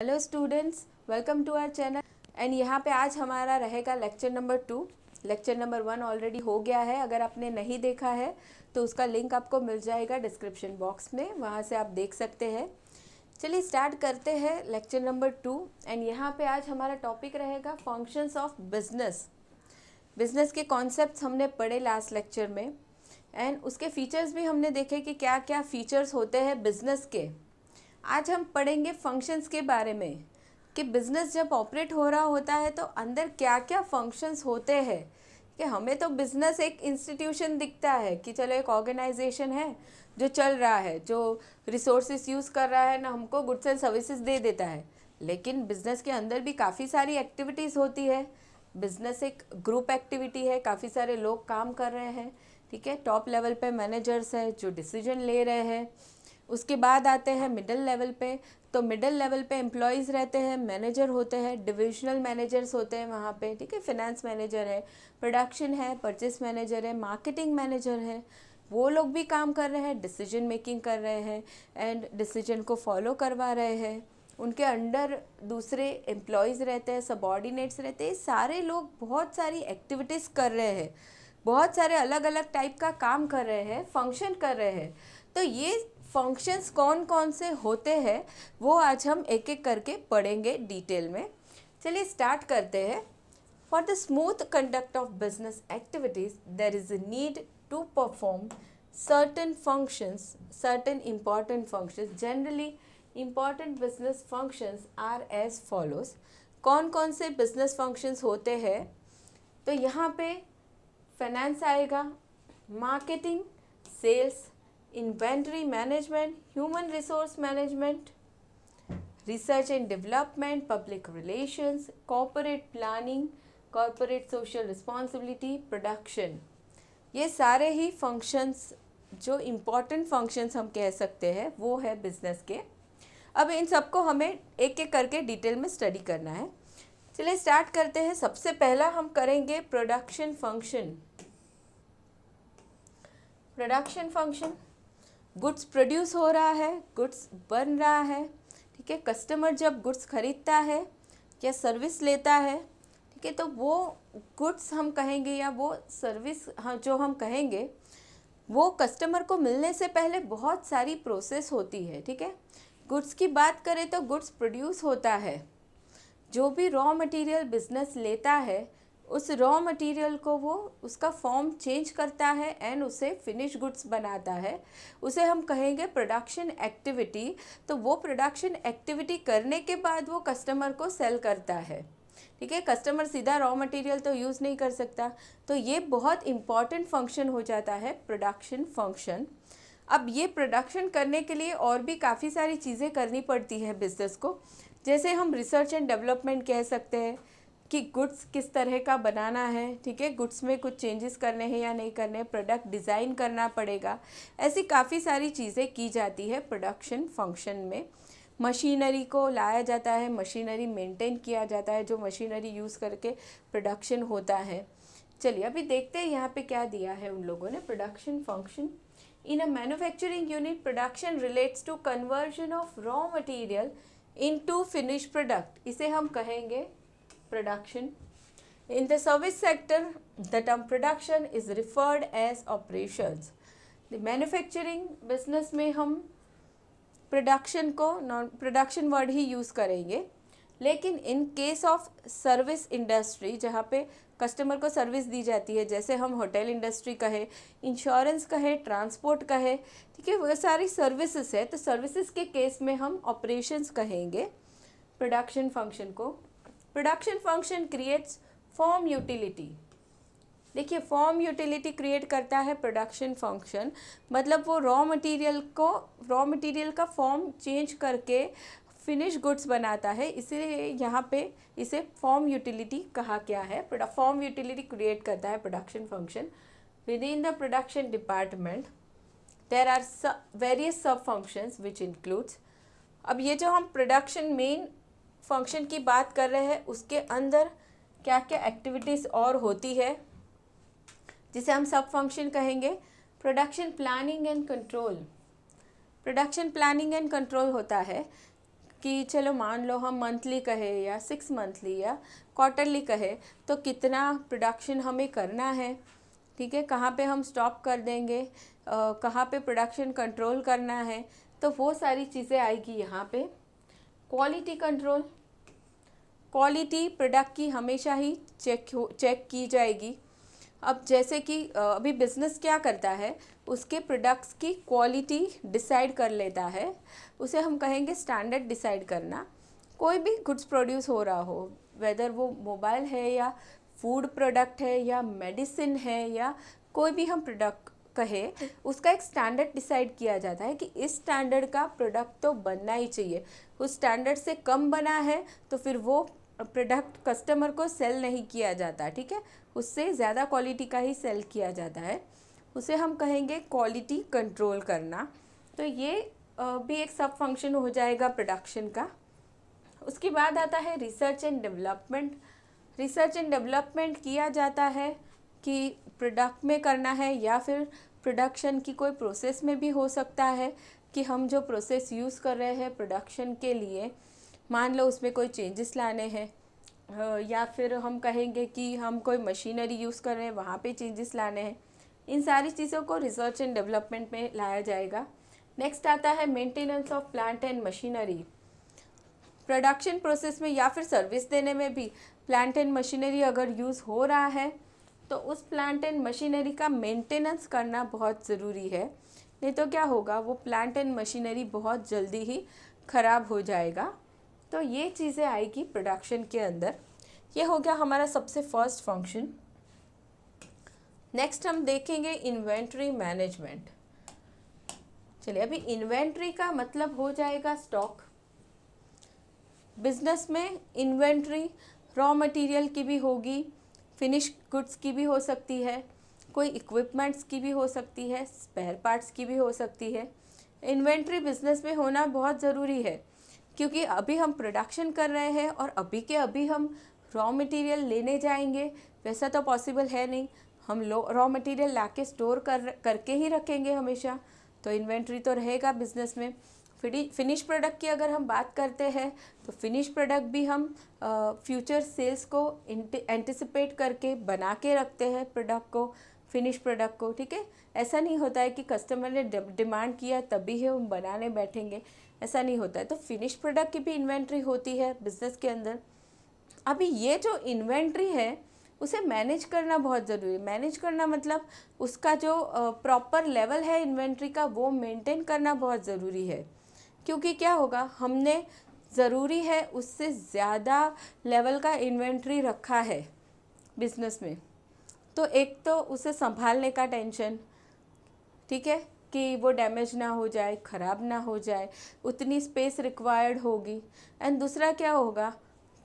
Hello students, welcome to our channel. And यहाँ पे आज हमारा रहेगा lecture number 2। Lecture number 1 already हो गया है। अगर आपने नहीं देखा है तो उसका लिंक आपको मिल जाएगा डिस्क्रिप्शन बॉक्स में, वहाँ से आप देख सकते हैं। चलिए स्टार्ट करते हैं लेक्चर नंबर 2। एंड यहाँ पे आज हमारा टॉपिक रहेगा फंक्शंस ऑफ बिजनेस। बिजनेस के कॉन्सेप्ट्स हमने पढ़े लास्ट लेक्चर में, एंड उसके फीचर्स भी हमने देखे कि क्या क्या फीचर्स होते हैं बिजनेस के। आज हम पढ़ेंगे फंक्शंस के बारे में कि बिज़नेस जब ऑपरेट हो रहा होता है तो अंदर क्या क्या फंक्शंस होते हैं। कि हमें तो बिज़नेस एक इंस्टीट्यूशन दिखता है कि चलो एक ऑर्गेनाइजेशन है जो चल रहा है, जो रिसोर्सेज यूज़ कर रहा है ना, हमको गुड्स एंड सर्विसेज दे देता है। लेकिन बिज़नेस के अंदर भी काफ़ी सारी एक्टिविटीज़ होती है। बिज़नेस एक ग्रुप एक्टिविटी है, काफ़ी सारे लोग काम कर रहे हैं। ठीक है, टॉप लेवल पे मैनेजर्स हैं जो डिसीजन ले रहे हैं। उसके बाद आते हैं मिडिल लेवल पे, तो मिडिल लेवल पे एम्प्लॉयज़ रहते हैं, मैनेजर होते हैं, डिविजनल मैनेजर्स होते हैं वहाँ पे। ठीक है, फिनेंस मैनेजर है, प्रोडक्शन है, परचेस मैनेजर है, मार्केटिंग मैनेजर है। वो लोग भी काम कर रहे हैं, डिसीजन मेकिंग कर रहे हैं एंड डिसीजन को फॉलो करवा रहे हैं। उनके अंडर दूसरे एम्प्लॉयज़ रहते हैं, सबॉर्डिनेट्स रहते हैं। सारे लोग बहुत सारी एक्टिविटीज़ कर रहे हैं, बहुत सारे अलग अलग टाइप का काम कर रहे हैं, फंक्शन कर रहे हैं। तो ये फंक्शंस कौन कौन से होते हैं वो आज हम एक एक करके पढ़ेंगे डिटेल में। चलिए स्टार्ट करते हैं। For the smooth conduct of business activities there is a need to perform certain functions, certain important functions. Generally important business functions are as follows. कौन कौन से business functions होते हैं? तो यहाँ पे फाइनेंस आएगा, marketing, sales, inventory management, human resource management, research and development, public relations, corporate planning, corporate social responsibility, production. ये सारे ही फंक्शंस जो इम्पॉर्टेंट फंक्शंस हम कह सकते हैं वो है बिजनेस के। अब इन सबको हमें एक एक करके डिटेल में स्टडी करना है। चलिए स्टार्ट करते हैं। सबसे पहला हम करेंगे production function. Production function, goods produce हो रहा है, गुड्स बन रहा है। ठीक है, कस्टमर जब गुड्स खरीदता है या सर्विस लेता है, ठीक है, तो वो गुड्स हम कहेंगे या वो सर्विस हाँ जो हम कहेंगे वो कस्टमर को मिलने से पहले बहुत सारी प्रोसेस होती है। ठीक है, गुड्स की बात करें तो गुड्स प्रोड्यूस होता है। जो भी रॉ मटेरियल बिजनेस लेता है उस रॉ मटेरियल को वो उसका फॉर्म चेंज करता है एंड उसे फिनिश गुड्स बनाता है, उसे हम कहेंगे प्रोडक्शन एक्टिविटी। तो वो प्रोडक्शन एक्टिविटी करने के बाद वो कस्टमर को सेल करता है। ठीक है, कस्टमर सीधा रॉ मटेरियल तो यूज़ नहीं कर सकता, तो ये बहुत इम्पॉर्टेंट फंक्शन हो जाता है प्रोडक्शन फंक्शन। अब ये प्रोडक्शन करने के लिए और भी काफ़ी सारी चीज़ें करनी पड़ती है बिजनेस को। जैसे हम रिसर्च एंड डेवलपमेंट कह सकते हैं कि गुड्स किस तरह का बनाना है। ठीक है, गुड्स में कुछ चेंजेस करने हैं या नहीं करने, प्रोडक्ट डिज़ाइन करना पड़ेगा। ऐसी काफ़ी सारी चीज़ें की जाती है प्रोडक्शन फंक्शन में। मशीनरी को लाया जाता है, मशीनरी मेंटेन किया जाता है, जो मशीनरी यूज़ करके प्रोडक्शन होता है। चलिए अभी देखते हैं यहाँ पे क्या दिया है उन लोगों ने। Production function in a manufacturing unit, production relates to conversion of raw material into finish product. इसे हम कहेंगे production. In the service sector the term production is referred as operations. Manufacturing business में हम प्रोडक्शन को production word ही use करेंगे। लेकिन इन case of service industry, जहाँ पे कस्टमर को सर्विस दी जाती है, जैसे हम होटल इंडस्ट्री कहे, इंश्योरेंस कहे, ट्रांसपोर्ट कहे, ठीक है, वो सारी सर्विसेज है, तो सर्विसेज के केस में हम ऑपरेशंस कहेंगे प्रोडक्शन फंक्शन को। Production function creates form utility. देखिए, फॉर्म यूटिलिटी क्रिएट करता है प्रोडक्शन फंक्शन, मतलब वो रॉ मटेरियल का फॉर्म चेंज करके फिनिश गुड्स बनाता है, इसलिए यहाँ पे इसे फॉर्म यूटिलिटी कहा गया है। फॉर्म यूटिलिटी क्रिएट करता है production function. Within the production department there are various sub functions which includes. अब ये जो हम प्रोडक्शन मेन फंक्शन की बात कर रहे हैं उसके अंदर क्या क्या एक्टिविटीज़ और होती है जिसे हम सब फंक्शन कहेंगे। Production planning and control. Production planning and control होता है कि चलो मान लो हम मंथली कहे या 6 मंथली या क्वार्टरली कहे, तो कितना प्रोडक्शन हमें करना है, ठीक है, कहाँ पे हम स्टॉप कर देंगे, कहाँ पे प्रोडक्शन कंट्रोल करना है, तो वो सारी चीज़ें आएगी यहाँ पे। क्वालिटी कंट्रोल, क्वालिटी प्रोडक्ट की हमेशा ही चेक की जाएगी। अब जैसे कि अभी बिज़नेस क्या करता है, उसके प्रोडक्ट्स की क्वालिटी डिसाइड कर लेता है, उसे हम कहेंगे स्टैंडर्ड डिसाइड करना। कोई भी गुड्स प्रोड्यूस हो रहा हो, वेदर वो मोबाइल है या फूड प्रोडक्ट है या मेडिसिन है या कोई भी हम प्रोडक्ट कहे, उसका एक स्टैंडर्ड डिसाइड किया जाता है कि इस स्टैंडर्ड का प्रोडक्ट तो बनना ही चाहिए। उस स्टैंडर्ड से कम बना है तो फिर वो प्रोडक्ट कस्टमर को सेल नहीं किया जाता, ठीक है, उससे ज़्यादा क्वालिटी का ही सेल किया जाता है। उसे हम कहेंगे क्वालिटी कंट्रोल करना। तो ये भी एक सब फंक्शन हो जाएगा प्रोडक्शन का। उसके बाद आता है research and development. Research and development किया जाता है कि प्रोडक्ट में करना है या फिर प्रोडक्शन की कोई प्रोसेस में भी हो सकता है कि हम जो प्रोसेस यूज़ कर रहे हैं प्रोडक्शन के लिए, मान लो उसमें कोई चेंजेस लाने हैं, या फिर हम कहेंगे कि हम कोई मशीनरी यूज़ कर रहे हैं वहाँ पे चेंजेस लाने हैं। इन सारी चीज़ों को रिसर्च एंड डेवलपमेंट में लाया जाएगा। नेक्स्ट आता है maintenance of plant and machinery. Production process में या फिर सर्विस देने में भी प्लांट एंड मशीनरी अगर यूज़ हो रहा है तो उस प्लांट एंड मशीनरी का मेंटेनेंस करना बहुत ज़रूरी है, नहीं तो क्या होगा, वो प्लांट एंड मशीनरी बहुत जल्दी ही ख़राब हो जाएगा। तो ये चीज़ें आएगी प्रोडक्शन के अंदर। ये हो गया हमारा सबसे फर्स्ट फंक्शन। नेक्स्ट हम देखेंगे इन्वेंट्री मैनेजमेंट। चलिए, अभी इन्वेंट्री का मतलब हो जाएगा स्टॉक। बिजनेस में इन्वेंट्री रॉ मटेरियल की भी होगी, फिनिश गुड्स की भी हो सकती है, कोई इक्विपमेंट्स की भी हो सकती है, स्पेयर पार्ट्स की भी हो सकती है। इन्वेंट्री बिजनेस में होना बहुत ज़रूरी है क्योंकि अभी हम प्रोडक्शन कर रहे हैं और अभी के अभी हम रॉ मटेरियल लेने जाएंगे, वैसा तो पॉसिबल है नहीं। हम रॉ मटेरियल लाके स्टोर करके ही रखेंगे हमेशा, तो इन्वेंट्री तो रहेगा बिजनेस में। फिनिश प्रोडक्ट की अगर हम बात करते हैं तो फिनिश प्रोडक्ट भी हम फ्यूचर सेल्स को एंटिसिपेट करके बना के रखते हैं प्रोडक्ट को, फिनिश प्रोडक्ट को, ठीक है। ऐसा नहीं होता है कि कस्टमर ने डिमांड किया तभी ही हम बनाने बैठेंगे, ऐसा नहीं होता है। तो फिनिश प्रोडक्ट की भी इन्वेंट्री होती है बिजनेस के अंदर। अभी ये जो इन्वेंट्री है उसे मैनेज करना बहुत ज़रूरी है। मैनेज करना मतलब उसका जो प्रॉपर लेवल है इन्वेंट्री का वो मेंटेन करना बहुत ज़रूरी है, क्योंकि क्या होगा, हमने ज़रूरी है उससे ज़्यादा लेवल का इन्वेंट्री रखा है बिजनेस में, तो एक तो उसे संभालने का टेंशन, ठीक है, कि वो डैमेज ना हो जाए, ख़राब ना हो जाए, उतनी स्पेस रिक्वायर्ड होगी। एंड दूसरा क्या होगा,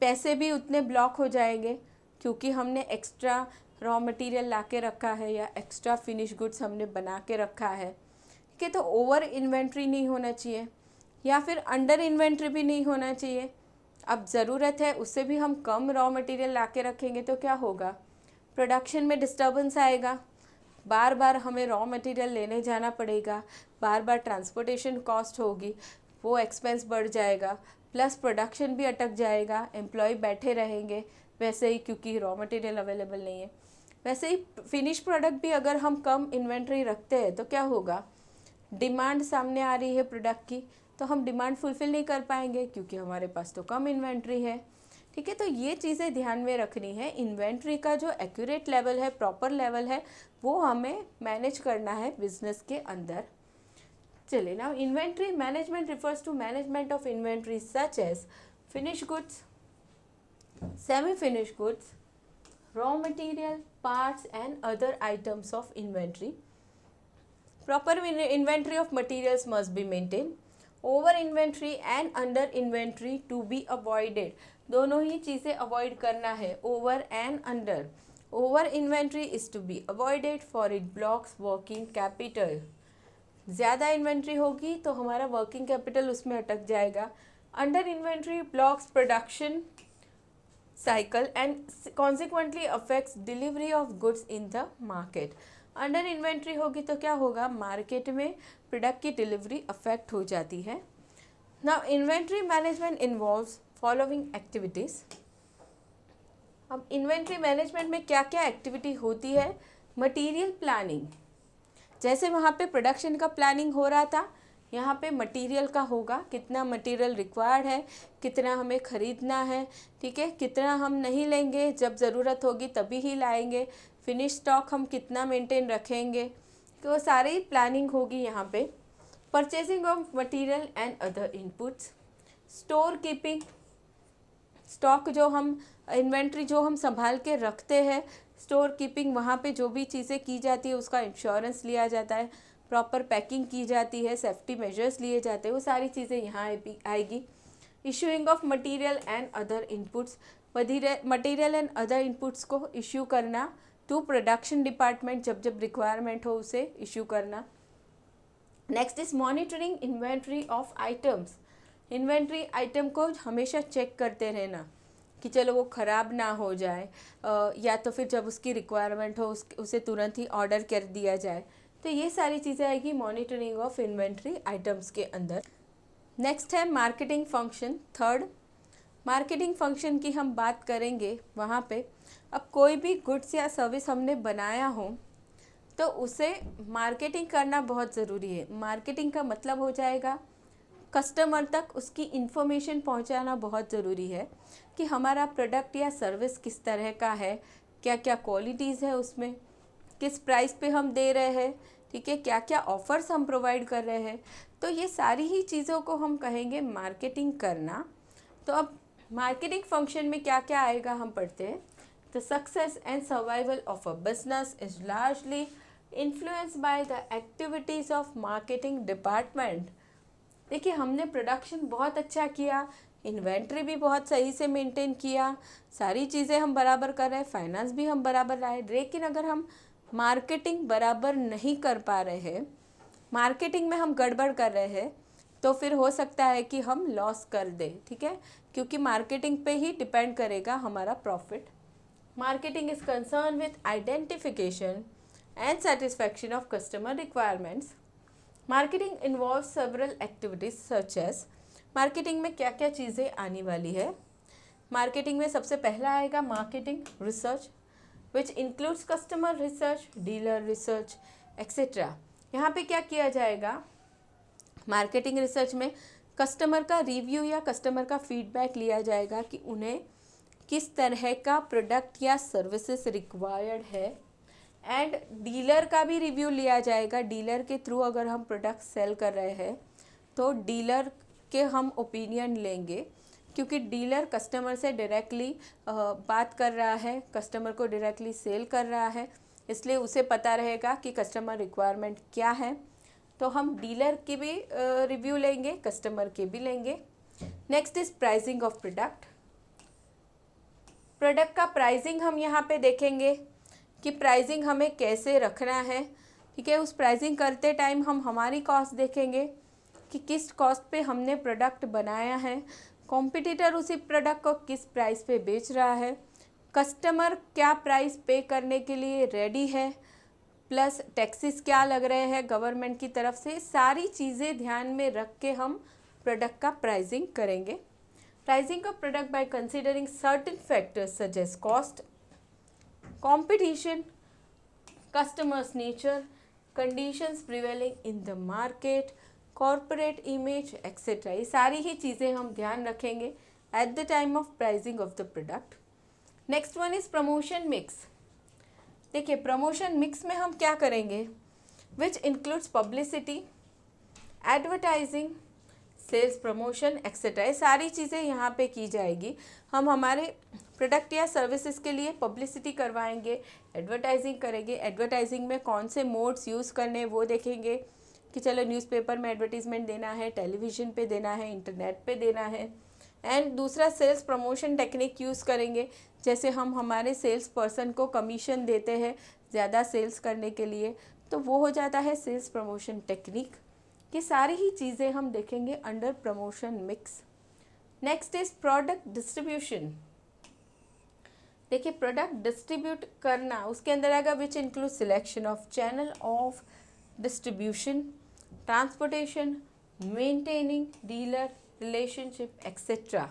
पैसे भी उतने ब्लॉक हो जाएंगे क्योंकि हमने एक्स्ट्रा रॉ मटेरियल ला के रखा है या एक्स्ट्रा फिनिश गुड्स हमने बना के रखा है, ठीक है। तो ओवर इन्वेंट्री नहीं होना चाहिए या फिर अंडर इन्वेंट्री भी नहीं होना चाहिए। अब ज़रूरत है उससे भी हम कम रॉ मटेरियल ला के रखेंगे तो क्या होगा, प्रोडक्शन में डिस्टर्बेंस आएगा, बार बार हमें रॉ मटेरियल लेने जाना पड़ेगा, बार बार ट्रांसपोर्टेशन कॉस्ट होगी, वो एक्सपेंस बढ़ जाएगा, प्लस प्रोडक्शन भी अटक जाएगा, एम्प्लॉय बैठे रहेंगे वैसे ही क्योंकि रॉ मटेरियल अवेलेबल नहीं है। वैसे ही फिनिश प्रोडक्ट भी अगर हम कम इन्वेंट्री रखते हैं तो क्या होगा, डिमांड सामने आ रही है प्रोडक्ट की तो हम डिमांड फुलफ़िल नहीं कर पाएंगे क्योंकि हमारे पास तो कम इन्वेंट्री है, ठीक है। तो ये चीज़ें ध्यान में रखनी है। इन्वेंट्री का जो एक्यूरेट लेवल है, प्रॉपर लेवल है, वो हमें मैनेज करना है बिजनेस के अंदर। चलिए, now inventory management refers to management of inventory such as finish goods, semi finish goods, raw material, parts and other items of inventory. Proper inventory of materials must be maintained. Over inventory and under inventory to be avoided. दोनों ही चीज़ें avoid करना है, over and under. Over inventory is to be avoided for it blocks working capital. ज़्यादा inventory होगी तो हमारा working capital उसमें अटक जाएगा. Under inventory blocks production cycle and consequently affects delivery of goods in the market. Under inventory होगी तो क्या होगा, मार्केट में प्रोडक्ट की डिलीवरी अफेक्ट हो जाती है. Now inventory management involves following activities. अब इन्वेंट्री मैनेजमेंट में क्या क्या एक्टिविटी होती है? मटेरियल प्लानिंग, जैसे वहाँ पे प्रोडक्शन का प्लानिंग हो रहा था, यहाँ पे मटेरियल का होगा, कितना मटेरियल रिक्वायर्ड है, कितना हमें ख़रीदना है, ठीक है, कितना हम नहीं लेंगे, जब ज़रूरत होगी तभी ही लाएंगे, फिनिश स्टॉक हम कितना मेंटेन रखेंगे, तो सारी प्लानिंग होगी यहाँ पे। Purchasing of material and other inputs, store keeping, stock जो हम इन्वेंट्री जो हम संभाल के रखते हैं, स्टोर कीपिंग, वहाँ पे जो भी चीज़ें की जाती है उसका इंश्योरेंस लिया जाता है, प्रॉपर पैकिंग की जाती है, सेफ्टी मेजर्स लिए जाते हैं, वो सारी चीज़ें यहाँ आएगी। Issuing of material and other inputs, material and other inputs को इशू करना टू प्रोडक्शन डिपार्टमेंट, जब जब रिक्वायरमेंट हो उसे इशू करना। Next is monitoring inventory of items, inventory item को हमेशा चेक करते रहना कि चलो वो ख़राब ना हो जाए, या तो फिर जब उसकी रिक्वायरमेंट हो उसे तुरंत ही ऑर्डर कर दिया जाए। तो ये सारी चीज़ें आएगी मॉनिटरिंग ऑफ इन्वेंट्री आइटम्स के अंदर। नेक्स्ट है marketing function, third. Marketing function की हम बात करेंगे वहाँ पे, अब कोई भी गुड्स या सर्विस हमने बनाया हो तो उसे मार्केटिंग करना बहुत ज़रूरी है। मार्केटिंग का मतलब हो जाएगा कस्टमर तक उसकी इन्फॉर्मेशन पहुंचाना बहुत ज़रूरी है कि हमारा प्रोडक्ट या सर्विस किस तरह का है, क्या क्या क्वालिटीज़ है उसमें, किस प्राइस पे हम दे रहे हैं, ठीक है, क्या क्या ऑफ़र्स हम प्रोवाइड कर रहे हैं। तो ये सारी ही चीज़ों को हम कहेंगे मार्केटिंग करना। तो अब मार्केटिंग फंक्शन में क्या क्या आएगा हम पढ़ते हैं। The success and survival of a business is largely influenced by the activities of marketing department. देखिए, हमने प्रोडक्शन बहुत अच्छा किया, इन्वेंट्री भी बहुत सही से मेंटेन किया, सारी चीज़ें हम बराबर कर रहे हैं, फाइनेंस भी हम बराबर लाए, लेकिन अगर हम मार्केटिंग बराबर नहीं कर पा रहे हैं, मार्केटिंग में हम गड़बड़ कर रहे हैं, तो फिर हो सकता है कि हम लॉस कर दें, ठीक है, क्योंकि मार्केटिंग पे ही डिपेंड करेगा हमारा profit. Marketing is concern with identification and satisfaction of customer requirements. Marketing involve several activities such as, marketing में क्या क्या चीज़ें आने वाली है। मार्केटिंग में सबसे पहला आएगा marketing research, which includes customer research, dealer research etcetera. यहाँ पे क्या किया जाएगा, मार्केटिंग रिसर्च में कस्टमर का रिव्यू या कस्टमर का फीडबैक लिया जाएगा कि उन्हें किस तरह का प्रोडक्ट या सर्विसेज रिक्वायर्ड है, एंड डीलर का भी रिव्यू लिया जाएगा। डीलर के थ्रू अगर हम प्रोडक्ट सेल कर रहे हैं तो डीलर के हम ओपिनियन लेंगे, क्योंकि डीलर कस्टमर से डायरेक्टली बात कर रहा है, कस्टमर को डायरेक्टली सेल कर रहा है, इसलिए उसे पता रहेगा कि कस्टमर रिक्वायरमेंट क्या है। तो हम डीलर की भी रिव्यू लेंगे, कस्टमर के भी लेंगे। Next is pricing of product. Product का प्राइसिंग हम यहाँ पे देखेंगे कि प्राइसिंग हमें कैसे रखना है, ठीक है। उस प्राइसिंग करते टाइम हम हमारी कॉस्ट देखेंगे कि किस कॉस्ट पे हमने प्रोडक्ट बनाया है, कॉम्पिटिटर उसी प्रोडक्ट को किस प्राइस पे बेच रहा है, कस्टमर क्या प्राइस पे करने के लिए रेडी है, प्लस टैक्सेस क्या लग रहे हैं गवर्नमेंट की तरफ से। सारी चीज़ें ध्यान में रख के हम प्रोडक्ट का प्राइसिंग करेंगे। Pricing of product by considering certain factors such as cost, competition, customers' nature, conditions prevailing in the market, corporate image, etc. ये सारी ही चीज़ें हम ध्यान रखेंगे at the time of pricing of the product. Next one is promotion mix. देखिए, promotion mix में हम क्या करेंगे, which includes publicity, advertising, sales promotion etcetera, ये सारी चीज़ें यहाँ पे की जाएगी। हम हमारे प्रोडक्ट या सर्विसेज के लिए पब्लिसिटी करवाएंगे, एडवर्टाइजिंग करेंगे। एडवर्टाइजिंग में कौन से मोड्स यूज़ करने वो देखेंगे कि चलो न्यूज़पेपर में एडवर्टीज़मेंट देना है, टेलीविज़न पे देना है, इंटरनेट पे देना है। एंड दूसरा सेल्स प्रमोशन टेक्निक यूज़ करेंगे, जैसे हम हमारे सेल्स पर्सन को कमीशन देते हैं ज़्यादा सेल्स करने के लिए, तो वो हो जाता है सेल्स प्रमोशन टेक्निक। ये सारी ही चीज़ें हम देखेंगे under promotion mix. Next is product distribution. देखिए, प्रोडक्ट डिस्ट्रीब्यूट करना उसके अंदर आएगा which include selection of channel of distribution, transportation, maintaining dealer relationship etcetera.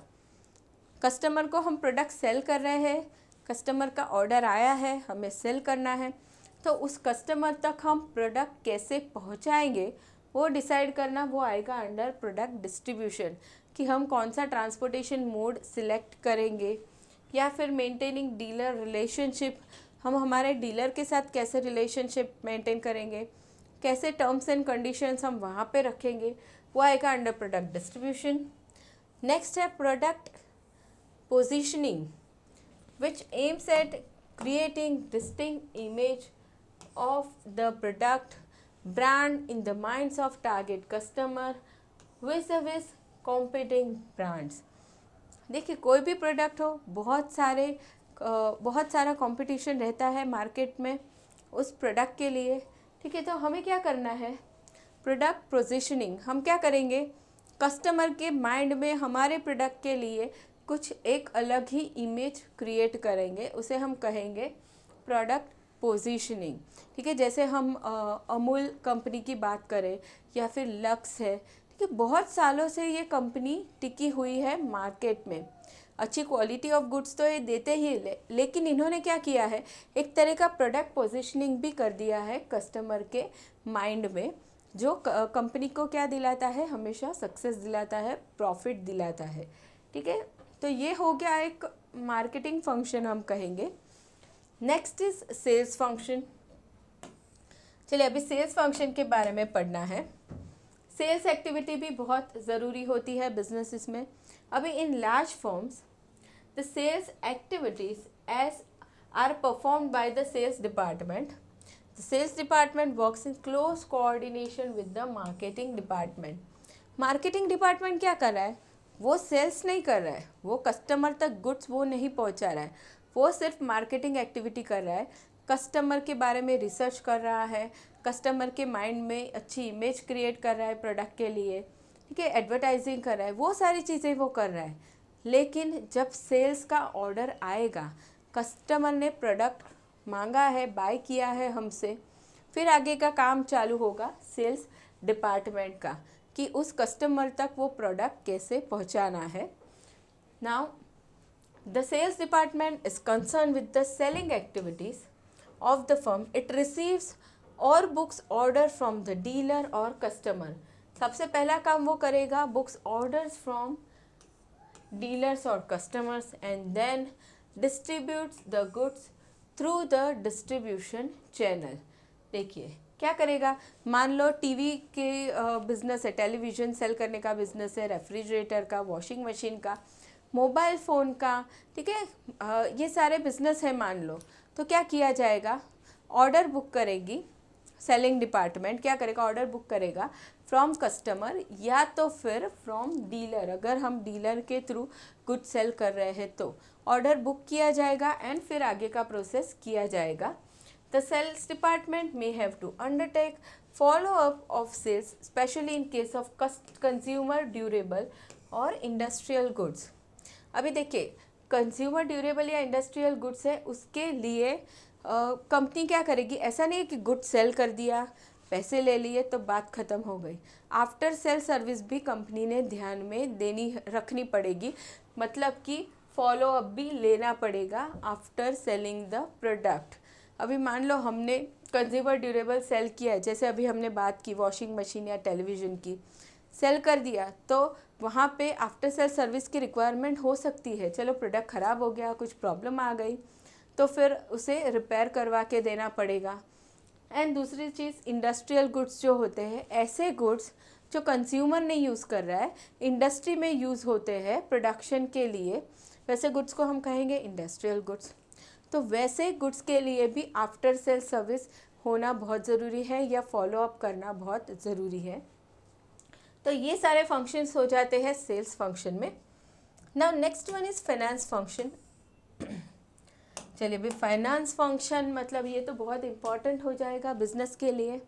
Customer को हम प्रोडक्ट सेल कर रहे हैं, कस्टमर का ऑर्डर आया है, हमें सेल करना है, तो उस कस्टमर तक हम प्रोडक्ट कैसे पहुंचाएंगे वो डिसाइड करना, वो आएगा अंडर प्रोडक्ट डिस्ट्रीब्यूशन, कि हम कौन सा ट्रांसपोर्टेशन मोड सिलेक्ट करेंगे, या फिर मेंटेनिंग डीलर रिलेशनशिप, हम हमारे डीलर के साथ कैसे रिलेशनशिप मेंटेन करेंगे, कैसे टर्म्स एंड कंडीशंस हम वहाँ पे रखेंगे, वो आएगा अंडर प्रोडक्ट डिस्ट्रीब्यूशन। नेक्स्ट है product positioning, which aims at creating distinct image of the product brand in the minds of target customer विज़ competing brands. देखिए कोई भी प्रोडक्ट हो, बहुत सारा कंपटीशन रहता है मार्केट में उस प्रोडक्ट के लिए, ठीक है। तो हमें क्या करना है, प्रोडक्ट पोजीशनिंग, हम क्या करेंगे, कस्टमर के माइंड में हमारे प्रोडक्ट के लिए कुछ एक अलग ही इमेज क्रिएट करेंगे, उसे हम कहेंगे प्रोडक्ट पोजीशनिंग, ठीक है। जैसे हम अमूल कंपनी की बात करें या फिर लक्स है, ठीक है, बहुत सालों से ये कंपनी टिकी हुई है मार्केट में, अच्छी क्वालिटी ऑफ गुड्स तो ये देते ही लेकिन इन्होंने क्या किया है, एक तरह का प्रोडक्ट पोजीशनिंग भी कर दिया है कस्टमर के माइंड में, जो कंपनी को क्या दिलाता है, हमेशा सक्सेस दिलाता है, प्रॉफिट दिलाता है, ठीक है। तो ये हो गया एक मार्केटिंग फंक्शन हम कहेंगे। Next is sales function. चलिए अभी सेल्स फंक्शन के बारे में पढ़ना है। सेल्स एक्टिविटी भी बहुत ज़रूरी होती है बिजनेसेस में। अभी in large firms the sales activities as are performed by the sales department. The sales department works in close coordination with the marketing department. Marketing department क्या कर रहा है, वो सेल्स नहीं कर रहा है, वो कस्टमर तक गुड्स वो नहीं पहुंचा रहा है, वो सिर्फ मार्केटिंग एक्टिविटी कर रहा है, कस्टमर के बारे में रिसर्च कर रहा है, कस्टमर के माइंड में अच्छी इमेज क्रिएट कर रहा है प्रोडक्ट के लिए, ठीक है, एडवर्टाइजिंग कर रहा है, वो सारी चीज़ें वो कर रहा है। लेकिन जब सेल्स का ऑर्डर आएगा, कस्टमर ने प्रोडक्ट मांगा है, बाय किया है हमसे, फिर आगे का काम चालू होगा सेल्स डिपार्टमेंट का, कि उस कस्टमर तक वो प्रोडक्ट कैसे पहुंचाना है। Now the sales department is concern with the selling activities of the firm. It receives or books order from the dealer or customer. सबसे पहला काम वो करेगा, books orders from dealers or customers and then distributes the goods through the distribution channel. देखिए क्या करेगा, मान लो TV के बिजनेस है, टेलीविज़न सेल करने का बिजनेस है, रेफ्रिजरेटर का, वॉशिंग मशीन का, मोबाइल फ़ोन का, ठीक है, ये सारे बिजनेस है मान लो। तो क्या किया जाएगा, ऑर्डर बुक करेगी सेलिंग डिपार्टमेंट, क्या करेगा, ऑर्डर बुक करेगा फ्रॉम कस्टमर या तो फिर फ्रॉम डीलर। अगर हम डीलर के थ्रू गुड सेल कर रहे हैं तो ऑर्डर बुक किया जाएगा एंड फिर आगे का प्रोसेस किया जाएगा। The sales department may have to undertake follow up of sales specially in case of consumer durable और इंडस्ट्रियल गुड्स। अभी देखिए कंज्यूमर ड्यूरेबल या इंडस्ट्रियल गुड्स है, उसके लिए कंपनी क्या करेगी, ऐसा नहीं है कि गुड सेल कर दिया, पैसे ले लिए तो बात ख़त्म हो गई। आफ्टर सेल सर्विस भी कंपनी ने ध्यान में रखनी पड़ेगी, मतलब कि फॉलो अप भी लेना पड़ेगा आफ्टर सेलिंग द प्रोडक्ट। अभी मान लो हमने कंज्यूमर ड्यूरेबल सेल किया है, जैसे अभी हमने बात की वॉशिंग मशीन या टेलीविज़न की, सेल कर दिया तो वहाँ पे आफ्टर सेल सर्विस की रिक्वायरमेंट हो सकती है। चलो प्रोडक्ट ख़राब हो गया, कुछ प्रॉब्लम आ गई तो फिर उसे रिपेयर करवा के देना पड़ेगा। एंड दूसरी चीज़ इंडस्ट्रियल गुड्स जो होते हैं, ऐसे गुड्स जो कंज्यूमर नहीं यूज़ कर रहा है, इंडस्ट्री में यूज़ होते हैं प्रोडक्शन के लिए, वैसे गुड्स को हम कहेंगे इंडस्ट्रियल गुड्स। तो वैसे गुड्स के लिए भी आफ्टर सेल सर्विस होना बहुत ज़रूरी है या फॉलो अप करना बहुत ज़रूरी है। तो ये सारे फंक्शंस हो जाते हैं सेल्स फंक्शन में। Now next one is finance function. चलिए अभी फाइनेंस फंक्शन मतलब ये तो बहुत इम्पॉर्टेंट हो जाएगा बिजनेस के लिए।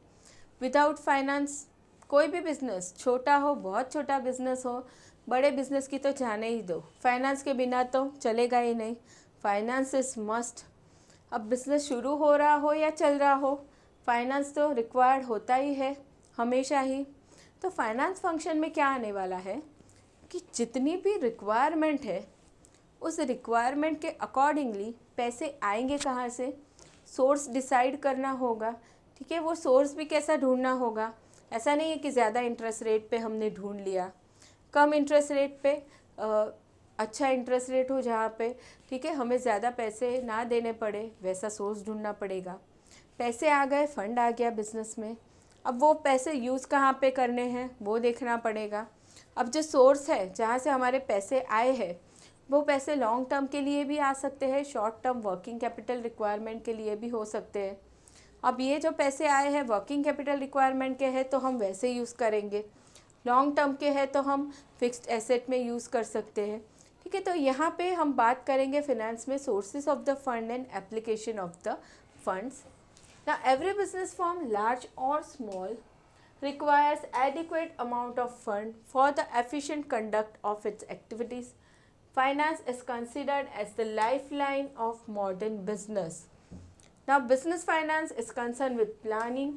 विदाउट फाइनेंस कोई भी बिजनेस, छोटा हो, बहुत छोटा बिजनेस हो, बड़े बिजनेस की तो जाने ही दो, फाइनेंस के बिना तो चलेगा ही नहीं। Finance is must. अब बिजनेस शुरू हो रहा हो या चल रहा हो, फाइनेंस तो रिक्वायर्ड होता ही है हमेशा ही। तो फाइनेंस फंक्शन में क्या आने वाला है, कि जितनी भी रिक्वायरमेंट है उस रिक्वायरमेंट के अकॉर्डिंगली पैसे आएंगे कहाँ से, सोर्स डिसाइड करना होगा। ठीक है, वो सोर्स भी कैसा ढूंढना होगा। ऐसा नहीं है कि ज़्यादा इंटरेस्ट रेट पे हमने ढूंढ लिया, कम इंटरेस्ट रेट पे अच्छा इंटरेस्ट रेट हो जहाँ पे, ठीक है, हमें ज़्यादा पैसे ना देने पड़े, वैसा सोर्स ढूंढना पड़ेगा। पैसे आ गए, फंड आ गया बिजनेस में, अब वो पैसे यूज़ कहाँ पे करने हैं वो देखना पड़ेगा। अब जो सोर्स है जहाँ से हमारे पैसे आए हैं वो पैसे लॉन्ग टर्म के लिए भी आ सकते हैं, short term working capital requirement के लिए भी हो सकते हैं। अब ये जो पैसे आए हैं वर्किंग कैपिटल रिक्वायरमेंट के हैं तो हम वैसे यूज़ करेंगे, लॉन्ग टर्म के हैं तो हम फिक्स्ड एसेट में यूज़ कर सकते हैं। ठीक है, तो यहाँ पे हम बात करेंगे फिनेंस में sources of the fund and application of the funds. Now every business firm, large or small, requires adequate amount of fund for the efficient conduct of its activities. Finance is considered as the lifeline of modern business. Now business finance is concerned with planning,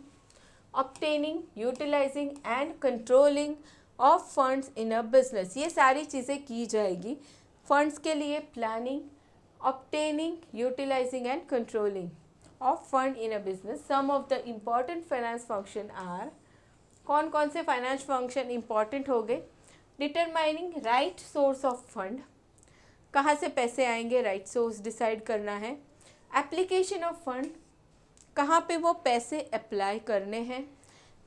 obtaining, utilizing and controlling of funds in a business. ये सारी चीज़ें की जाएगी funds के लिए, planning, obtaining, utilizing and controlling of fund in a business. Some of the important finance function are, कौन कौन से फाइनेंस फंक्शन इंपॉर्टेंट हो गए, determining right source of fund, कहाँ से पैसे आएंगे, राइट सोर्स डिसाइड करना है। एप्लीकेशन ऑफ फंड, कहाँ पे वो पैसे अप्लाई करने हैं।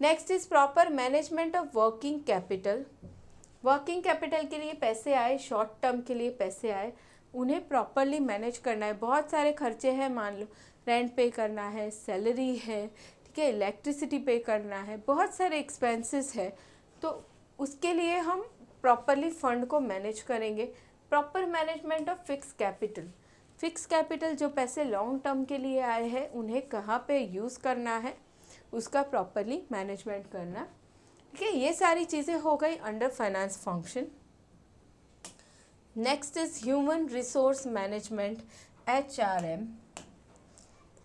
Next is proper management of working capital, working capital के लिए पैसे आए, शॉर्ट टर्म के लिए पैसे आए, उन्हें प्रॉपरली मैनेज करना है। बहुत सारे खर्चे हैं, मान लो रेंट पे करना है, सैलरी है, ठीक है, इलेक्ट्रिसिटी पे करना है, बहुत सारे एक्सपेंसेस है, तो उसके लिए हम प्रॉपरली फ़ंड को मैनेज करेंगे। Proper management of fix capital, fix capital जो पैसे लॉन्ग टर्म के लिए आए हैं उन्हें कहाँ पे यूज़ करना है उसका प्रॉपरली मैनेजमेंट करना। ठीक है, ये सारी चीज़ें हो गई under finance function. Next is human resource management, HRM।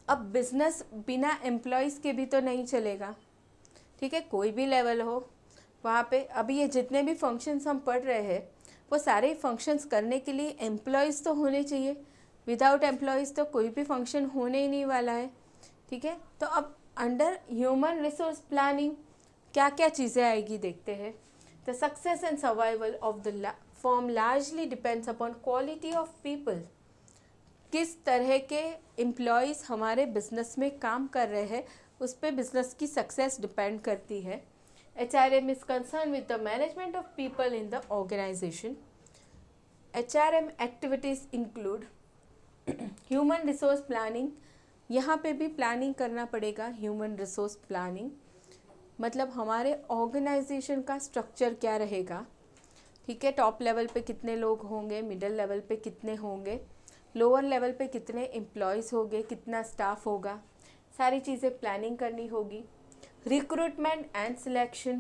अब बिजनेस बिना एम्प्लॉयज़ के भी तो नहीं चलेगा। ठीक है, कोई भी लेवल हो वहाँ पे, अभी ये जितने भी फंक्शंस हम पढ़ रहे हैं वो सारे फंक्शंस करने के लिए एम्प्लॉयज़ तो होने चाहिए। विदाउट एम्प्लॉयज़ तो कोई भी फंक्शन होने ही नहीं वाला है। ठीक है, तो अब अंडर ह्यूमन रिसोर्स प्लानिंग क्या क्या चीज़ें आएगी देखते हैं। The success and survival of the firm largely depends upon quality of people, किस तरह के एम्प्लॉयज़ हमारे बिजनेस में काम कर रहे हैं उस पर बिजनेस की सक्सेस डिपेंड करती है। HRM is concern with the management of people in the organisation. HRM activities include human resource planning, यहाँ पे भी प्लानिंग करना पड़ेगा। ह्यूमन रिसोर्स प्लानिंग मतलब हमारे ऑर्गेनाइजेशन का स्ट्रक्चर क्या रहेगा। ठीक है, टॉप लेवल पे कितने लोग होंगे, मिडिल लेवल पे कितने होंगे, लोअर लेवल पे कितने एम्प्लॉयज़ होंगे, कितना स्टाफ होगा, सारी चीज़ें प्लानिंग करनी होगी। रिक्रूटमेंट एंड सिलेक्शन,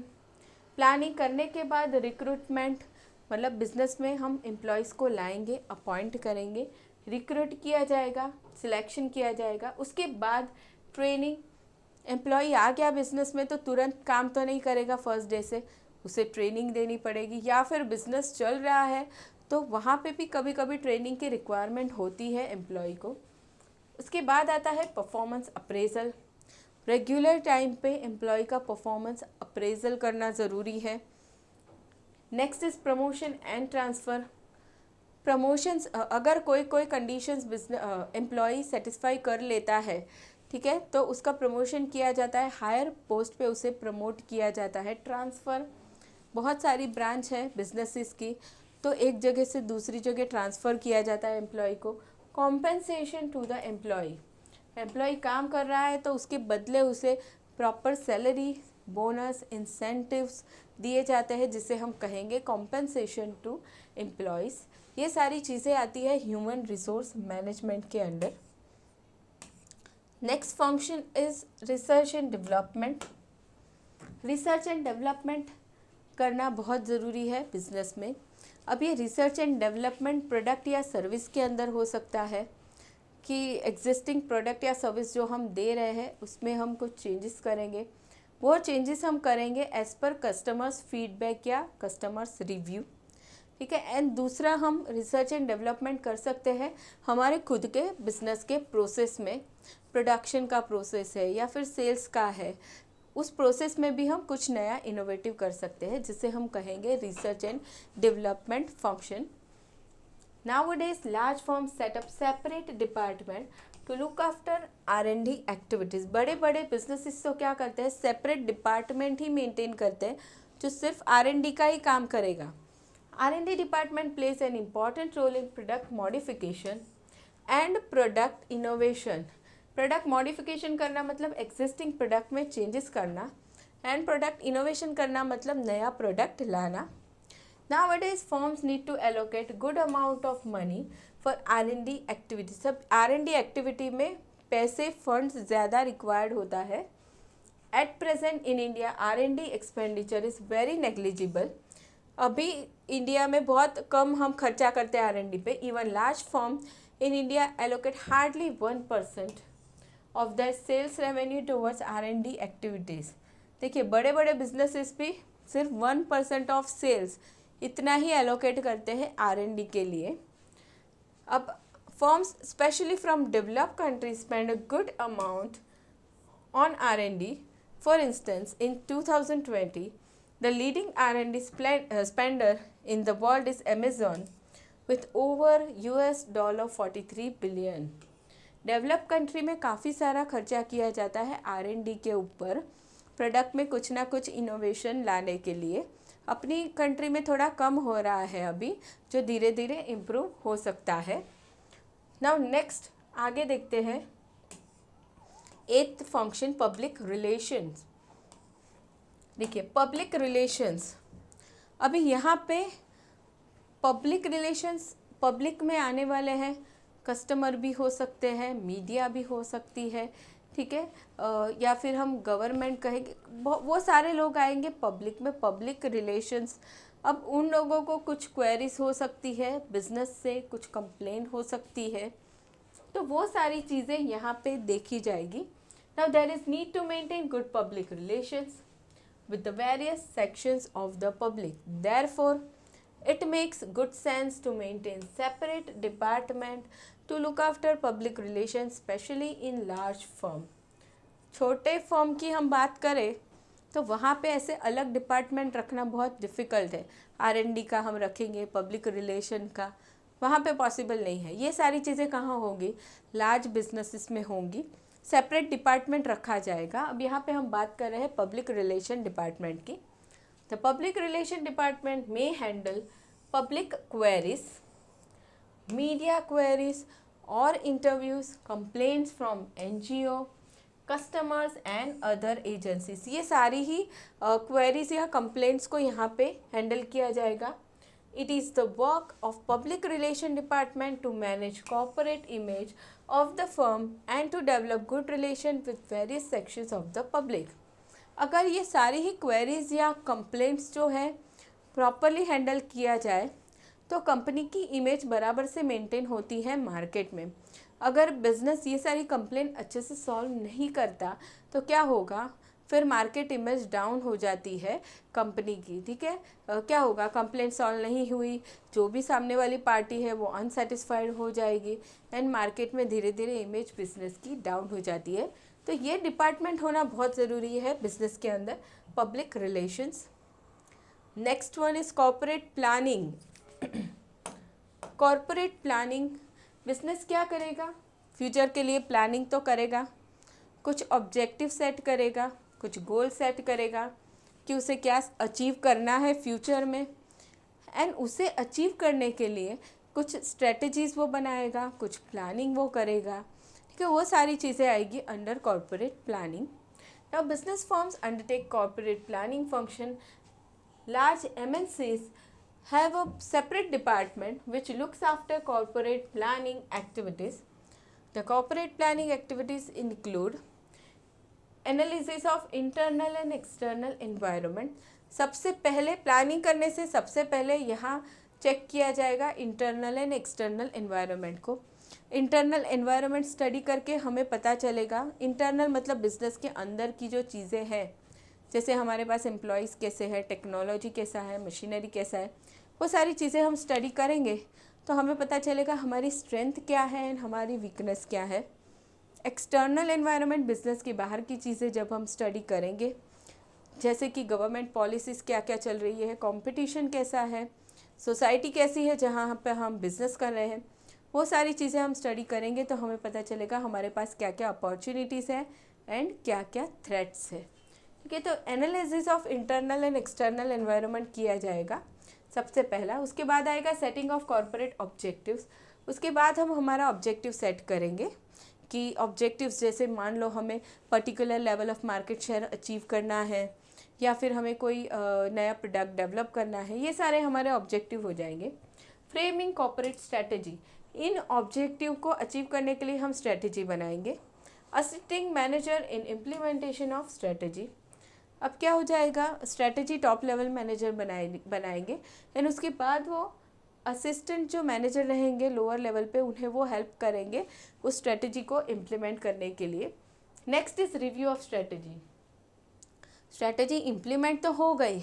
प्लानिंग करने के बाद रिक्रूटमेंट मतलब बिजनेस में हम एम्प्लॉयज़ को लाएंगे, अपॉइंट करेंगे, रिक्रूट किया जाएगा, सिलेक्शन किया जाएगा, उसके बाद ट्रेनिंग। एम्प्लॉय आ गया बिजनेस में तो तुरंत काम तो नहीं करेगा फर्स्ट डे से, उसे ट्रेनिंग देनी पड़ेगी, या फिर बिजनेस चल रहा है तो वहाँ पे भी कभी कभी ट्रेनिंग की रिक्वायरमेंट होती है एम्प्लॉय को। उसके बाद आता है परफॉर्मेंस अप्रेजल, रेगुलर टाइम पे एम्प्लॉय का परफॉर्मेंस अप्रेजल करना ज़रूरी है। Next is promotion and transfer. Promotions अगर कोई कंडीशंस एम्प्लॉय सेटिस्फाई कर लेता है, ठीक है, तो उसका प्रमोशन किया जाता है, हायर पोस्ट पे उसे प्रमोट किया जाता है। ट्रांसफ़र, बहुत सारी ब्रांच है बिजनेसेस की, तो एक जगह से दूसरी जगह ट्रांसफ़र किया जाता है एम्प्लॉय को। Compensation to the employ, employ काम कर रहा है तो उसके बदले उसे प्रॉपर सैलरी, बोनस, इंसेंटिव्स दिए जाते हैं जिसे हम कहेंगे कॉम्पेंसेशन टू एम्प्लॉयज़। ये सारी चीज़ें आती है ह्यूमन रिसोर्स मैनेजमेंट के under. Next function is research and development. Research and development करना बहुत ज़रूरी है बिजनेस में। अब ये रिसर्च एंड डेवलपमेंट प्रोडक्ट या सर्विस के अंदर हो सकता है कि एग्जिस्टिंग प्रोडक्ट या सर्विस जो हम दे रहे हैं उसमें हम कुछ चेंजेस करेंगे। वो चेंजेस हम करेंगे एज़ पर कस्टमर्स फीडबैक या कस्टमर्स रिव्यू। ठीक है। एंड दूसरा हम रिसर्च एंड डेवलपमेंट कर सकते हैं हमारे खुद के बिजनेस के प्रोसेस में, प्रोडक्शन का प्रोसेस है या फिर सेल्स का है, उस प्रोसेस में भी हम कुछ नया इनोवेटिव कर सकते हैं, जिसे हम कहेंगे research and development function. Nowadays, large firms set up separate department to look after R&D activities। बड़े बड़े बिजनेसेस तो क्या करते हैं, सेपरेट डिपार्टमेंट ही मेंटेन करते हैं जो सिर्फ R&D का ही काम करेगा। R&D department plays an important role in product modification and product innovation. Product modification करना मतलब एग्जिस्टिंग प्रोडक्ट में चेंजेस करना, एंड प्रोडक्ट इनोवेशन करना मतलब नया प्रोडक्ट लाना। Nowadays, firms need to allocate good amount of money for R&D activities। सब R&D activity में पैसे फंड्स ज़्यादा रिक्वायर्ड होता है। At present in India, R&D expenditure is very negligible। अभी इंडिया में बहुत कम हम खर्चा करते हैं R&D पे। Even large firm in India allocate hardly 1% of their sales revenue towards R&D activities। देखिए बड़े बड़े बिजनेसेस भी सिर्फ 1% ऑफ सेल्स इतना ही एलोकेट करते हैं R&D के लिए। अब firms specially from developed countries spend a good amount on R&D। For instance in 2020 the leading R&D spender in the world is Amazon with over $43 billion. Develop country में काफ़ी सारा खर्चा किया जाता है R&D के ऊपर, प्रोडक्ट में कुछ ना कुछ इनोवेशन लाने के लिए। अपनी कंट्री में थोड़ा कम हो रहा है अभी, जो धीरे धीरे इम्प्रूव हो सकता है। नाउ नेक्स्ट आगे देखते हैं 8th फंक्शन, पब्लिक रिलेशंस। देखिए पब्लिक रिलेशंस, अभी यहाँ पे पब्लिक रिलेशंस पब्लिक में आने वाले हैं, कस्टमर भी हो सकते हैं, मीडिया भी हो सकती है, ठीक है, या फिर हम गवर्नमेंट कहेंगे, वो सारे लोग आएंगे पब्लिक में। पब्लिक रिलेशंस, अब उन लोगों को कुछ क्वेरीज हो सकती है बिजनेस से, कुछ कंप्लेन हो सकती है, तो वो सारी चीज़ें यहाँ पे देखी जाएगी। Now there is need to maintain good public relations with the various sections of the public। Therefore, it makes good sense to maintain separate department to look after public relations, especially in large firm। छोटे firm की हम बात करें तो वहाँ पे ऐसे अलग डिपार्टमेंट रखना बहुत डिफ़िकल्ट है। R&D का हम रखेंगे, पब्लिक रिलेशन का वहाँ पे पॉसिबल नहीं है। ये सारी चीज़ें कहाँ होंगी, लार्ज बिजनेसेस में होंगी, सेपरेट डिपार्टमेंट रखा जाएगा। अब यहाँ पे हम बात कर रहे हैं पब्लिक रिलेशन डिपार्टमेंट की। द पब्लिक रिलेशन डिपार्टमेंट में handle public queries, media queries और interviews, complaints from NGO, customers and other agencies. ये सारी ही क्वेरीज या कंप्लेंट्स को यहाँ पे हैंडल किया जाएगा। It is the work of public relation department to manage corporate image of the firm and to develop good relation with various sections of the public। अगर ये सारी ही क्वेरीज या कंप्लेंट्स जो है प्रॉपरली हैंडल किया जाए तो कंपनी की इमेज बराबर से मेंटेन होती है मार्केट में। अगर बिजनेस ये सारी कंप्लेंट अच्छे से सॉल्व नहीं करता तो क्या होगा, फिर मार्केट इमेज डाउन हो जाती है कंपनी की, ठीक है। क्या होगा, कंप्लेंट सॉल्व नहीं हुई, जो भी सामने वाली पार्टी है वो अनसेटिस्फाइड हो जाएगी एंड मार्केट में धीरे धीरे इमेज बिजनेस की डाउन हो जाती है। तो ये डिपार्टमेंट होना बहुत ज़रूरी है बिजनेस के अंदर, public relations. Next one is corporate planning. Corporate planning, business क्या करेगा, फ्यूचर के लिए प्लानिंग तो करेगा, कुछ ऑब्जेक्टिव सेट करेगा, कुछ गोल सेट करेगा कि उसे क्या अचीव करना है फ्यूचर में, एंड उसे अचीव करने के लिए कुछ स्ट्रेटजीज़ वो बनाएगा, कुछ प्लानिंग वो करेगा, ठीक है। वो सारी चीज़ें आएगी under corporate planning. Now business firms undertake corporate planning function. Large MNCs have a separate department which looks after corporate planning activities। The corporate planning activities include analysis of internal and external environment. सबसे पहले planning करने से सबसे पहले यहाँ check किया जाएगा internal and external environment को। इंटरनल एनवायरनमेंट स्टडी करके हमें पता चलेगा, इंटरनल मतलब बिजनेस के अंदर की जो चीज़ें हैं, जैसे हमारे पास एम्प्लॉयज़ कैसे है, टेक्नोलॉजी कैसा है, मशीनरी कैसा है, वो सारी चीज़ें हम स्टडी करेंगे तो हमें पता चलेगा हमारी स्ट्रेंथ क्या है एंड हमारी वीकनेस क्या है। एक्सटर्नल एनवायरनमेंट, बिजनेस की बाहर की चीज़ें जब हम स्टडी करेंगे, जैसे कि गवर्नमेंट पॉलिसीज़ क्या क्या चल रही है, कंपटीशन कैसा है, सोसाइटी कैसी है जहाँ पे हम बिज़नेस कर रहे हैं, वो सारी चीज़ें हम स्टडी करेंगे तो हमें पता चलेगा हमारे पास क्या क्या अपॉर्चुनिटीज़ है एंड क्या क्या थ्रेट्स है। ठीक है, तो analysis of internal and external environment किया जाएगा सबसे पहला। उसके बाद आएगा सेटिंग ऑफ कॉर्पोरेट ऑब्जेक्टिव्स। उसके बाद हम हमारा ऑब्जेक्टिव सेट करेंगे कि ऑब्जेक्टिव्स जैसे मान लो हमें particular level of market share achieve करना है या फिर हमें कोई नया प्रोडक्ट डेवलप करना है, ये सारे हमारे ऑब्जेक्टिव हो जाएंगे। फ्रेमिंग कॉर्पोरेट स्ट्रैटेजी, इन ऑब्जेक्टिव को अचीव करने के लिए हम स्ट्रैटेजी बनाएंगे। Assisting manager in implementation of strategy, अब क्या हो जाएगा, स्ट्रैटेजी टॉप लेवल मैनेजर बनाएंगे एंड उसके बाद वो असिस्टेंट जो मैनेजर रहेंगे लोअर लेवल पे, उन्हें वो हेल्प करेंगे उस स्ट्रैटेजी को इम्प्लीमेंट करने के लिए। Next is review of strategy, strategy implement तो हो गई,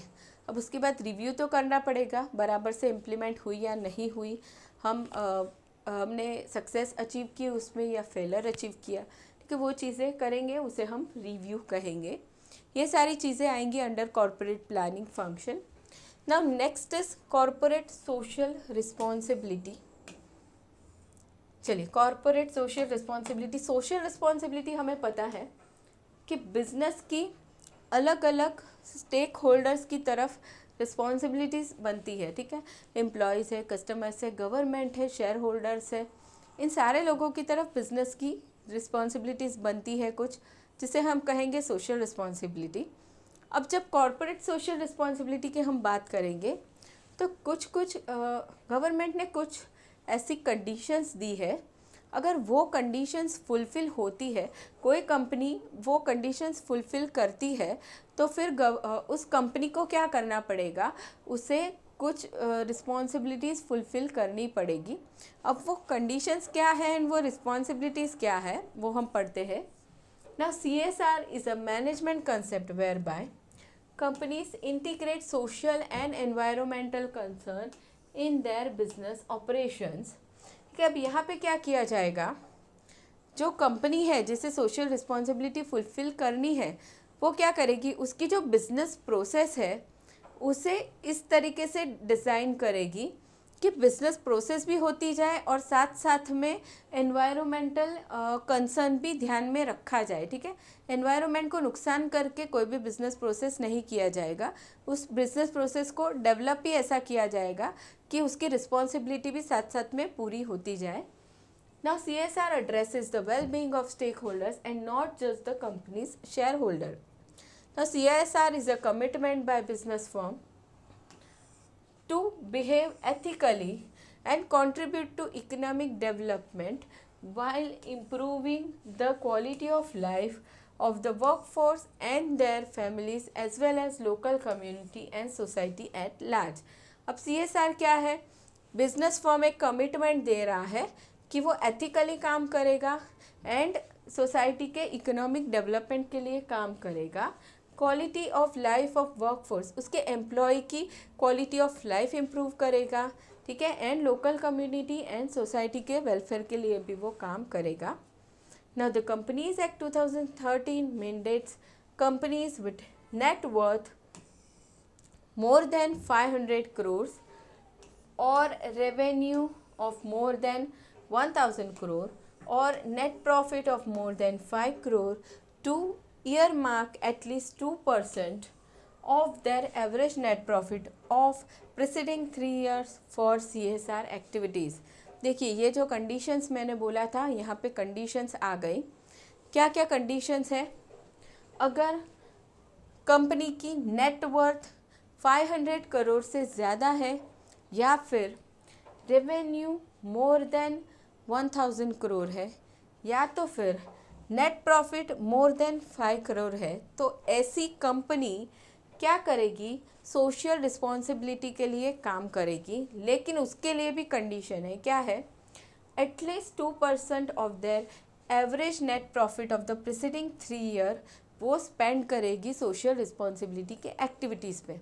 अब उसके बाद रिव्यू तो करना पड़ेगा बराबर से इम्प्लीमेंट हुई या नहीं हुई, हमने सक्सेस अचीव की उसमें या फेलर अचीव किया। ठीक है, वो चीज़ें करेंगे, उसे हम रिव्यू कहेंगे। ये सारी चीज़ें आएंगी under corporate planning function. Now next is corporate social responsibility. चलिए, corporate social responsibility, social responsibility हमें पता है कि बिजनेस की अलग अलग स्टेक होल्डर्स की तरफ रिस्पॉन्सिबिलिटीज़ बनती है। ठीक है, एम्प्लॉयज़ है, कस्टमर्स है, गवर्नमेंट है, शेयर होल्डर्स है, इन सारे लोगों की तरफ बिजनेस की रिस्पॉन्सिबिलिटीज़ बनती है कुछ, जिसे हम कहेंगे सोशल रिस्पॉन्सिबिलिटी। अब जब कॉर्पोरेट सोशल रिस्पॉन्सिबिलिटी की हम बात करेंगे तो कुछ गवर्नमेंट ने कुछ ऐसी कंडीशंस दी है, अगर वो कंडीशंस फुलफ़िल होती है, कोई कंपनी वो कंडीशंस फुलफ़िल करती है तो फिर उस कंपनी को क्या करना पड़ेगा, उसे कुछ रिस्पॉन्सिबिलिटीज़ फुलफ़िल करनी पड़ेगी। अब वो कंडीशंस क्या है एंड वो रिस्पॉन्सिबिलिटीज़ क्या है वो हम पढ़ते हैं। Now CSR is a management concept whereby companies integrate social and environmental concern in their business operations। कि अब यहाँ पे क्या किया जाएगा, जो कंपनी है जिसे सोशल रिस्पॉन्सिबिलिटी फुलफ़िल करनी है वो क्या करेगी, उसकी जो बिज़नेस प्रोसेस है उसे इस तरीके से डिज़ाइन करेगी कि बिज़नेस प्रोसेस भी होती जाए और साथ साथ में एनवायरमेंटल कंसर्न भी ध्यान में रखा जाए। ठीक है, एनवायरनमेंट को नुकसान करके कोई भी बिज़नेस प्रोसेस नहीं किया जाएगा, उस बिज़नेस प्रोसेस को डेवलप भी ऐसा किया जाएगा कि उसकी रिस्पॉन्सिबिलिटी भी साथ साथ में पूरी होती जाए। Now CSR addresses the well-being of stakeholders and not just the company's shareholder. Now CSR is a commitment by business firm to behave ethically and contribute to economic development while improving the quality of life of the workforce and their families as well as local community and society at large. अब CSR क्या है, business firm एक commitment दे रहा है कि वो ethically काम करेगा एंड सोसाइटी के इकोनॉमिक डेवलपमेंट के लिए काम करेगा, quality of life of workforce, उसके एम्प्लॉय की क्वालिटी ऑफ लाइफ इम्प्रूव करेगा। ठीक है, and local community and society के वेलफेयर के लिए भी वो काम करेगा। Now the companies act 2013 mandates companies with net worth more than 500 crores or revenue of more than 1000 crore or net profit of more than 5 crore to earmark at least 2% of their average net profit of preceding 3 years for CSR activities। देखिए, ये जो conditions मैंने बोला था, यहाँ पे conditions आ गई। क्या क्या कंडीशंस है, अगर कंपनी की नेट वर्थ 500 करोड़ से ज़्यादा है या फिर रेवेन्यू मोर देन 1000 करोड़ है या तो फिर net profit more than 5 crore है, तो ऐसी कंपनी क्या करेगी, सोशल रिस्पॉन्सिबिलिटी के लिए काम करेगी। लेकिन उसके लिए भी कंडीशन है, क्या है, at least 2% of their average net profit of the preceding 3 year वो स्पेंड करेगी सोशल रिस्पॉन्सिबिलिटी के एक्टिविटीज़ पे।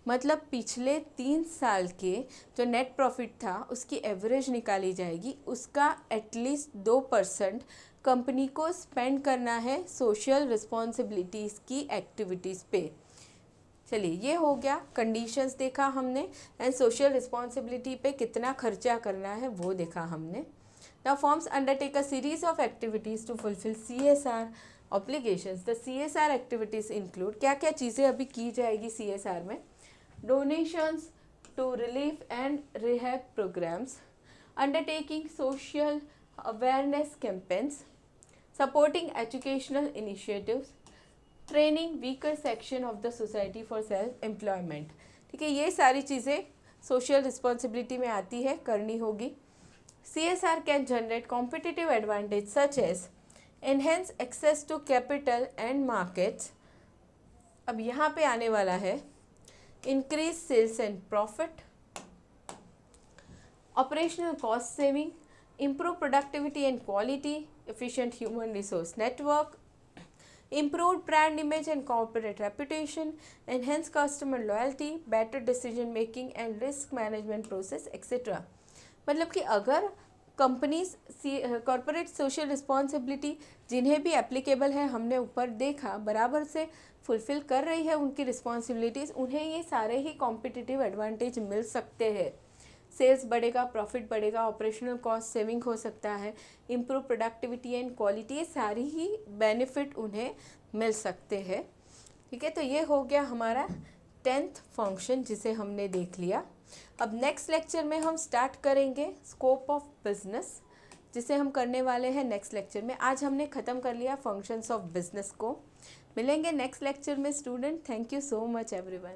मतलब पिछले 3 साल के जो नेट प्रॉफिट था उसकी एवरेज निकाली जाएगी, उसका एटलीस्ट 2% कंपनी को स्पेंड करना है सोशल रिस्पॉन्सिबिलिटीज़ की एक्टिविटीज़ पे। चलिए ये हो गया, कंडीशंस देखा हमने एंड सोशल रिस्पॉन्सिबिलिटी पे कितना खर्चा करना है वो देखा हमने। Now firms undertake a series of activities to fulfil CSR obligations. The CSR activities include, क्या क्या चीज़ें अभी की जाएगी CSR में? Donations to relief and rehab programmes, undertaking social awareness campaigns, supporting educational initiatives, training weaker section of the society for self employment. ठीक है, ये सारी चीज़ें सोशल रिस्पॉन्सिबिलिटी में आती है, करनी होगी। CSR can generate competitive advantage such as enhance access to capital and markets. अब यहाँ पे आने वाला है increase sales and profit, operational cost saving, improve productivity and quality, efficient human resource network, improved brand image and corporate reputation, enhance customer loyalty, better decision making and risk management process etc. मतलब कि अगर companies corporate social responsibility जिन्हें भी applicable है, हमने ऊपर देखा, बराबर से फुलफिल कर रही है उनकी रिस्पॉन्सिबिलिटीज़, उन्हें ये सारे ही कॉम्पिटिटिव एडवांटेज मिल सकते हैं। सेल्स बढ़ेगा, प्रॉफिट बढ़ेगा, ऑपरेशनल कॉस्ट सेविंग हो सकता है, इम्प्रूव प्रोडक्टिविटी एंड क्वालिटी, ये सारी ही बेनिफिट उन्हें मिल सकते हैं। ठीक है, तो ये हो गया हमारा 10th फंक्शन जिसे हमने देख लिया। अब नेक्स्ट लेक्चर में हम स्टार्ट करेंगे स्कोप ऑफ बिजनेस, जिसे हम करने वाले हैं नेक्स्ट लेक्चर में। आज हमने ख़त्म कर लिया फंक्शंस ऑफ बिजनेस को। मिलेंगे नेक्स्ट लेक्चर में student. Thank you so much everyone.